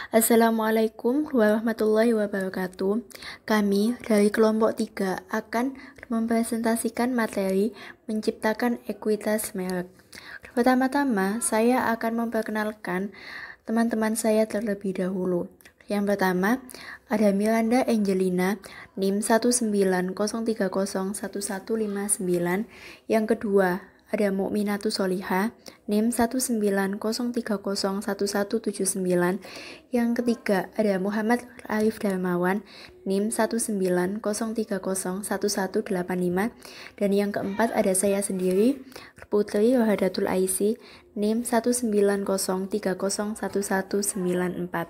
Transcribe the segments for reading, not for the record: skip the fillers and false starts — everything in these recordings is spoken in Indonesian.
Assalamualaikum warahmatullahi wabarakatuh. Kami dari kelompok 3 akan mempresentasikan materi menciptakan ekuitas merek. Pertama-tama, saya akan memperkenalkan teman-teman saya terlebih dahulu. Yang pertama, ada Miranda Angelina, NIM 190301159. Yang kedua, ada Mukminatus Soliha, NIM 190301179. Yang ketiga, ada Muhammad Arif Darmawan, NIM 190301185. Dan yang keempat, ada saya sendiri, Putri Rohadatul Aisy, NIM 190301194.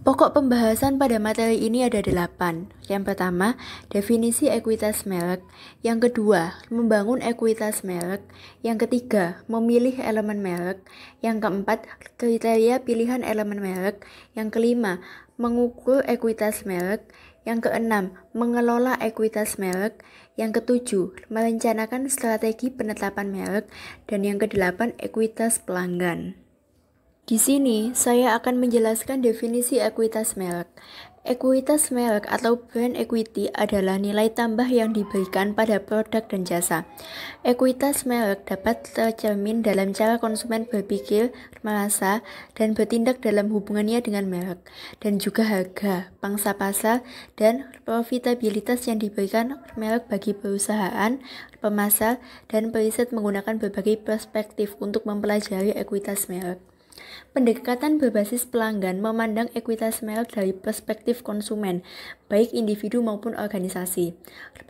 Pokok pembahasan pada materi ini ada 8. Yang pertama, definisi ekuitas merek. Yang kedua, membangun ekuitas merek. Yang ketiga, memilih elemen merek. Yang keempat, kriteria pilihan elemen merek. Yang kelima, mengukur ekuitas merek. Yang keenam, mengelola ekuitas merek. Yang ketujuh, merencanakan strategi penetapan merek. Dan yang kedelapan, ekuitas pelanggan. Di sini, saya akan menjelaskan definisi ekuitas merek. Ekuitas merek atau brand equity adalah nilai tambah yang diberikan pada produk dan jasa. Ekuitas merek dapat tercermin dalam cara konsumen berpikir, merasa, dan bertindak dalam hubungannya dengan merek, dan juga harga, pangsa pasar, dan profitabilitas yang diberikan merek bagi perusahaan, pemasar, dan periset menggunakan berbagai perspektif untuk mempelajari ekuitas merek. Pendekatan berbasis pelanggan memandang ekuitas merek dari perspektif konsumen, baik individu maupun organisasi.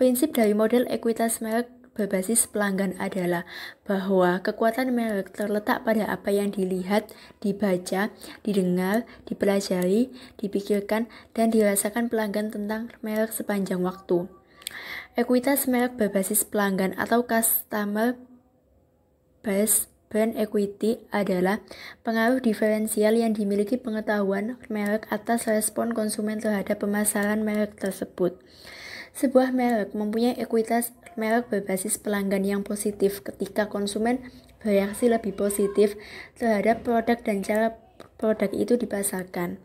Prinsip dari model ekuitas merek berbasis pelanggan adalah bahwa kekuatan merek terletak pada apa yang dilihat, dibaca, didengar, dipelajari, dipikirkan, dan dirasakan pelanggan tentang merek sepanjang waktu. Ekuitas merek berbasis pelanggan atau customer based brand equity adalah pengaruh diferensial yang dimiliki pengetahuan merek atas respon konsumen terhadap pemasaran merek tersebut. Sebuah merek mempunyai ekuitas merek berbasis pelanggan yang positif ketika konsumen bereaksi lebih positif terhadap produk dan cara produk itu dipasarkan.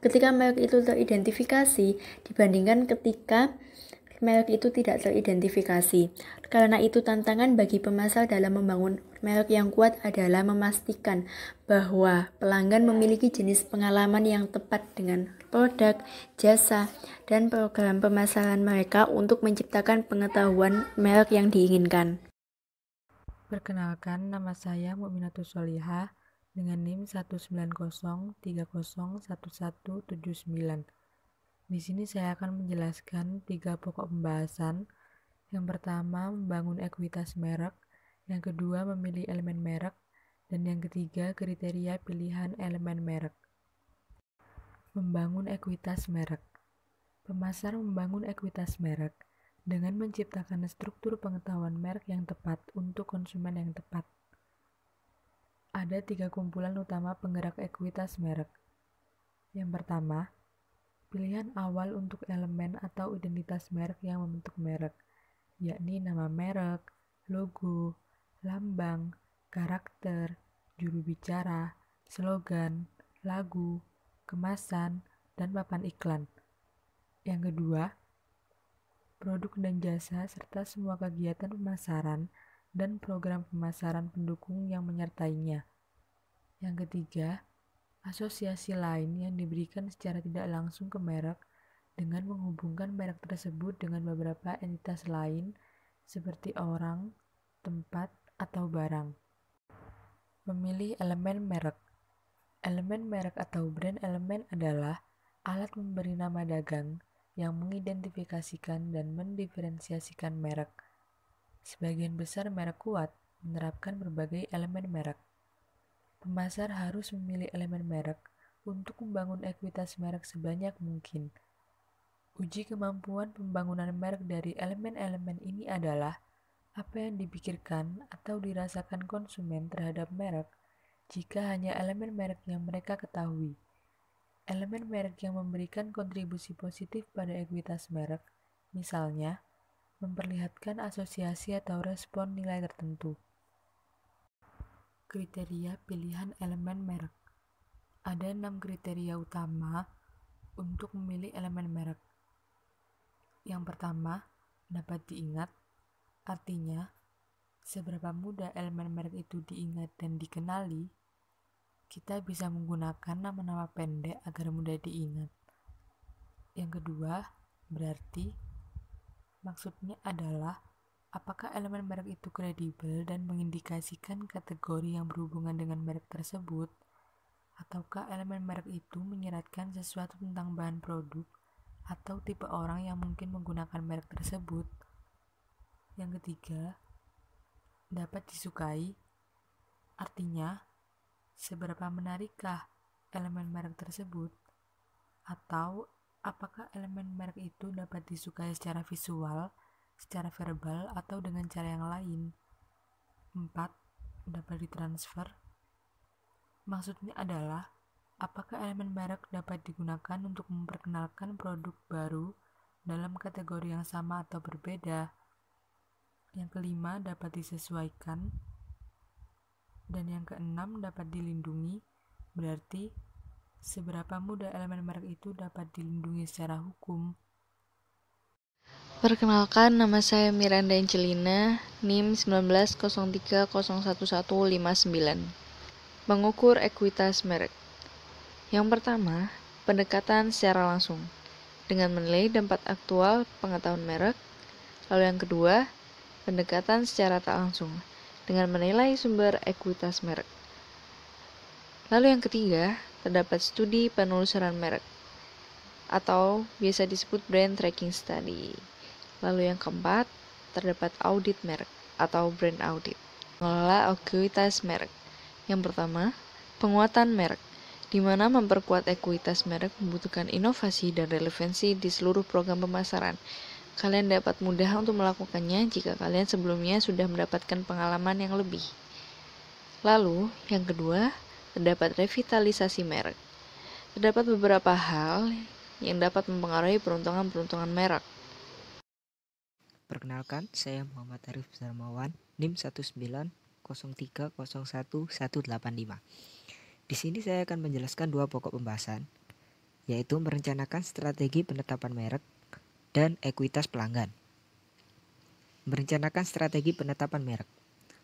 Ketika merek itu teridentifikasi dibandingkan ketika merek itu tidak teridentifikasi. Karena itu tantangan bagi pemasar dalam membangun merek yang kuat adalah memastikan bahwa pelanggan memiliki jenis pengalaman yang tepat dengan produk, jasa, dan program pemasaran mereka untuk menciptakan pengetahuan merek yang diinginkan. Perkenalkan, nama saya Mukminatus Soliha dengan NIM 19030111179. Di sini saya akan menjelaskan 3 pokok pembahasan. Yang pertama, membangun ekuitas merek. Yang kedua, memilih elemen merek. Dan yang ketiga, kriteria pilihan elemen merek. Membangun ekuitas merek. Pemasar membangun ekuitas merek dengan menciptakan struktur pengetahuan merek yang tepat untuk konsumen yang tepat. Ada 3 kumpulan utama penggerak ekuitas merek. Yang pertama, pilihan awal untuk elemen atau identitas merek yang membentuk merek, yakni nama merek, logo, lambang, karakter, juru bicara, slogan, lagu, kemasan, dan papan iklan. Yang kedua, produk dan jasa serta semua kegiatan pemasaran dan program pemasaran pendukung yang menyertainya. Yang ketiga, asosiasi lain yang diberikan secara tidak langsung ke merek dengan menghubungkan merek tersebut dengan beberapa entitas lain seperti orang, tempat, atau barang. Memilih elemen merek. Elemen merek atau brand elemen adalah alat memberi nama dagang yang mengidentifikasikan dan mendiferensiasikan merek. Sebagian besar merek kuat menerapkan berbagai elemen merek. Pemasar harus memilih elemen merek untuk membangun ekuitas merek sebanyak mungkin. Uji kemampuan pembangunan merek dari elemen-elemen ini adalah apa yang dipikirkan atau dirasakan konsumen terhadap merek jika hanya elemen merek yang mereka ketahui. Elemen merek yang memberikan kontribusi positif pada ekuitas merek, misalnya, memperlihatkan asosiasi atau respon nilai tertentu. Kriteria pilihan elemen merek. Ada 6 kriteria utama untuk memilih elemen merek. Yang pertama, dapat diingat, artinya seberapa mudah elemen merek itu diingat dan dikenali, kita bisa menggunakan nama-nama pendek agar mudah diingat. Yang kedua, berarti maksudnya adalah apakah elemen merek itu kredibel dan mengindikasikan kategori yang berhubungan dengan merek tersebut, ataukah elemen merek itu menyiratkan sesuatu tentang bahan produk atau tipe orang yang mungkin menggunakan merek tersebut. Yang ketiga, dapat disukai, artinya seberapa menarikkah elemen merek tersebut, atau apakah elemen merek itu dapat disukai secara visual, secara verbal, atau dengan cara yang lain. 4. Dapat ditransfer. Maksudnya adalah apakah elemen merek dapat digunakan untuk memperkenalkan produk baru dalam kategori yang sama atau berbeda. Yang kelima, dapat disesuaikan. Dan yang keenam, dapat dilindungi. Berarti seberapa mudah elemen merek itu dapat dilindungi secara hukum. Perkenalkan, nama saya Miranda Angelina, NIM 1903011159. Mengukur ekuitas merek. Yang pertama, pendekatan secara langsung dengan menilai dampak aktual pengetahuan merek. Lalu yang kedua, pendekatan secara tak langsung dengan menilai sumber ekuitas merek. Lalu yang ketiga, terdapat studi penelusuran merek atau biasa disebut brand tracking study. Lalu yang keempat, terdapat audit merek atau brand audit. Mengelola ekuitas merek. Yang pertama, penguatan merek, di mana memperkuat ekuitas merek membutuhkan inovasi dan relevansi di seluruh program pemasaran. Kalian dapat mudah untuk melakukannya jika kalian sebelumnya sudah mendapatkan pengalaman yang lebih. Lalu, yang kedua, terdapat revitalisasi merek. Terdapat beberapa hal yang dapat mempengaruhi peruntungan merek. Perkenalkan, saya Muhammad Arif Zarmawan, NIM 1903011185. Di sini saya akan menjelaskan dua pokok pembahasan, yaitu merencanakan strategi penetapan merek dan ekuitas pelanggan. Merencanakan strategi penetapan merek.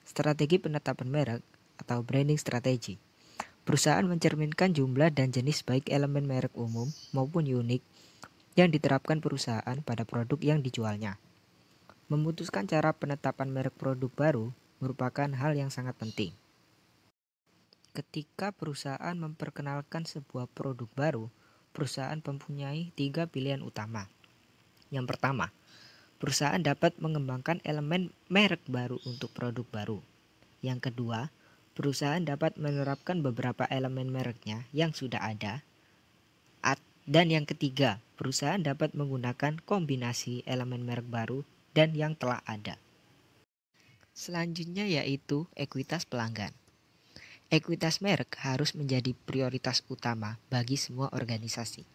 Strategi penetapan merek atau branding strategy. Perusahaan mencerminkan jumlah dan jenis baik elemen merek umum maupun unik yang diterapkan perusahaan pada produk yang dijualnya. Memutuskan cara penetapan merek produk baru merupakan hal yang sangat penting. Ketika perusahaan memperkenalkan sebuah produk baru, perusahaan mempunyai 3 pilihan utama. Yang pertama, perusahaan dapat mengembangkan elemen merek baru untuk produk baru. Yang kedua, perusahaan dapat menerapkan beberapa elemen mereknya yang sudah ada. Dan yang ketiga, perusahaan dapat menggunakan kombinasi elemen merek baru dan yang telah ada. Selanjutnya yaitu ekuitas pelanggan. Ekuitas merek harus menjadi prioritas utama bagi semua organisasi.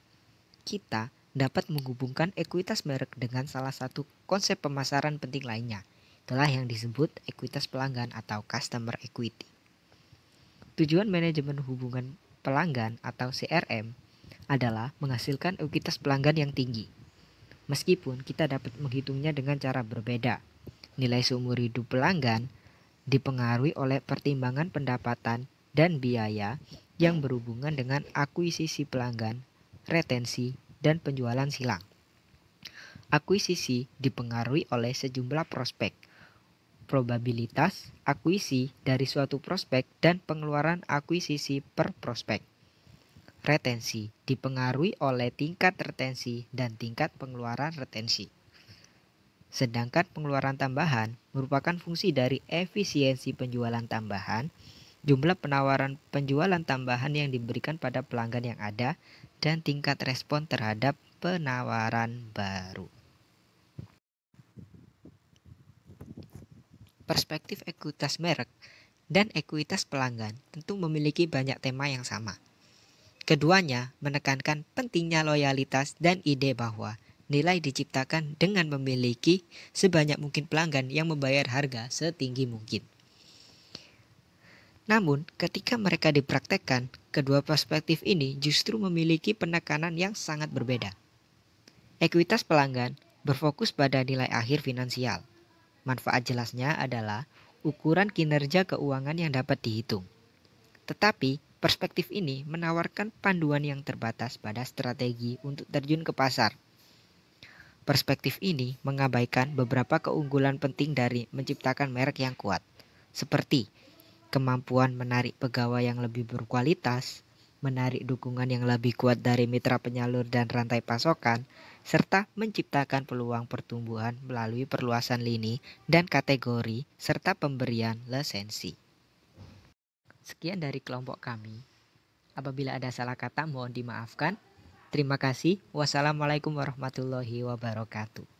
Kita dapat menghubungkan ekuitas merek dengan salah satu konsep pemasaran penting lainnya, itulah yang disebut ekuitas pelanggan atau customer equity. Tujuan manajemen hubungan pelanggan atau CRM adalah menghasilkan ekuitas pelanggan yang tinggi. Meskipun kita dapat menghitungnya dengan cara berbeda, nilai seumur hidup pelanggan dipengaruhi oleh pertimbangan pendapatan dan biaya yang berhubungan dengan akuisisi pelanggan, retensi, dan penjualan silang. Akuisisi dipengaruhi oleh sejumlah prospek, probabilitas akuisisi dari suatu prospek, dan pengeluaran akuisisi per prospek. Retensi dipengaruhi oleh tingkat retensi dan tingkat pengeluaran retensi. Sedangkan pengeluaran tambahan merupakan fungsi dari efisiensi penjualan tambahan, jumlah penawaran penjualan tambahan yang diberikan pada pelanggan yang ada, dan tingkat respon terhadap penawaran baru. Perspektif ekuitas merek dan ekuitas pelanggan tentu memiliki banyak tema yang sama. Keduanya menekankan pentingnya loyalitas dan ide bahwa nilai diciptakan dengan memiliki sebanyak mungkin pelanggan yang membayar harga setinggi mungkin. Namun, ketika mereka dipraktekkan, Kedua perspektif ini justru memiliki penekanan yang sangat berbeda. Ekuitas pelanggan berfokus pada nilai akhir finansial. Manfaat jelasnya adalah ukuran kinerja keuangan yang dapat dihitung. Tetapi, perspektif ini menawarkan panduan yang terbatas pada strategi untuk terjun ke pasar. Perspektif ini mengabaikan beberapa keunggulan penting dari menciptakan merek yang kuat, seperti kemampuan menarik pegawai yang lebih berkualitas, menarik dukungan yang lebih kuat dari mitra penyalur dan rantai pasokan, serta menciptakan peluang pertumbuhan melalui perluasan lini dan kategori, serta pemberian lisensi. Sekian dari kelompok kami. Apabila ada salah kata mohon dimaafkan. Terima kasih. Wassalamualaikum warahmatullahi wabarakatuh.